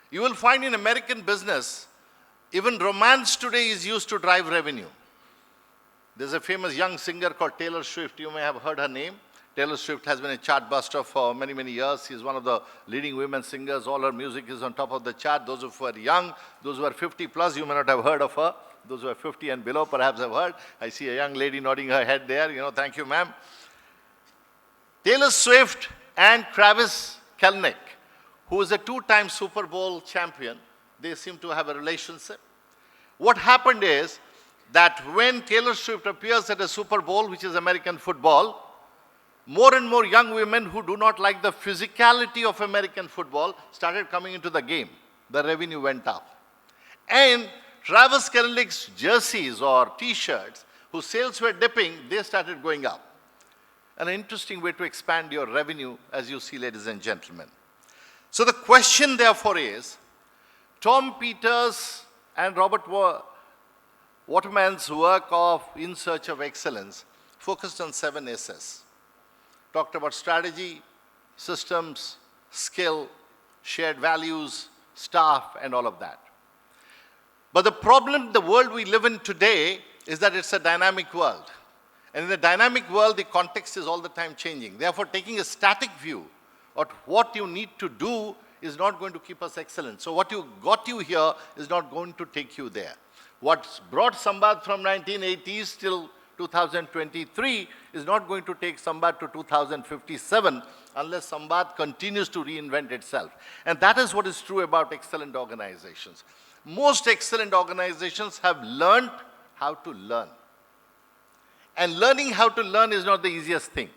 You will find in American business, even romance today is used to drive revenue. There's a famous young singer called Taylor Swift. You may have heard her name. Taylor Swift has been a chartbuster for many, many years. She's one of the leading women singers. All her music is on top of the chart. Those who are young, those who are 50 plus, you may not have heard of her. Those who are 50 and below perhaps have heard. I see a young lady nodding her head there. Thank you, ma'am. Taylor Swift and Travis Kelenic, who is a two-time Super Bowl champion, they seem to have a relationship. What happened is that when Taylor Swift appears at a Super Bowl, which is American football, more and more young women who do not like the physicality of American football started coming into the game. The revenue went up. And Travis Kelenic's jerseys or T-shirts, whose sales were dipping, they started going up. An interesting way to expand your revenue, as you see, ladies and gentlemen. So the question, therefore, is, Tom Peters and Robert Waterman's work of In Search of Excellence focused on 7 S's. Talked about strategy, systems, skill, shared values, staff, and all of that. But the problem, the world we live in today, is that it's a dynamic world. And in the dynamic world, the context is all the time changing. Therefore, taking a static view of what you need to do is not going to keep us excellent. So what got you here is not going to take you there. What brought Sambad from 1980s till 2023 is not going to take Sambad to 2057 unless Sambad continues to reinvent itself. And that is what is true about excellent organizations. Most excellent organizations have learned how to learn. And learning how to learn is not the easiest thing.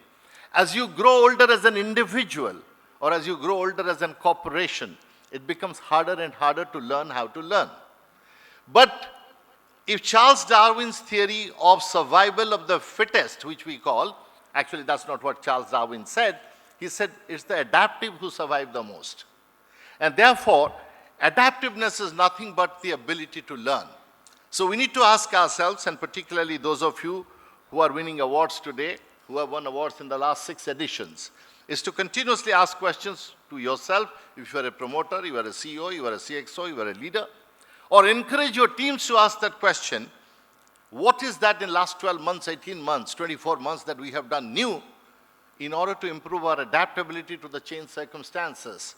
As you grow older as an individual, or as you grow older as a corporation, it becomes harder and harder to learn how to learn. But if Charles Darwin's theory of survival of the fittest, which we call, actually that's not what Charles Darwin said, he said it's the adaptive who survive the most. And therefore, adaptiveness is nothing but the ability to learn. So we need to ask ourselves, and particularly those of you who are winning awards today, who have won awards in the last 6 editions, is to continuously ask questions to yourself. If you are a promoter, you are a CEO, you are a CXO, you are a leader, or encourage your teams to ask that question, what is that in last 12 months, 18 months, 24 months that we have done new in order to improve our adaptability to the changed circumstances?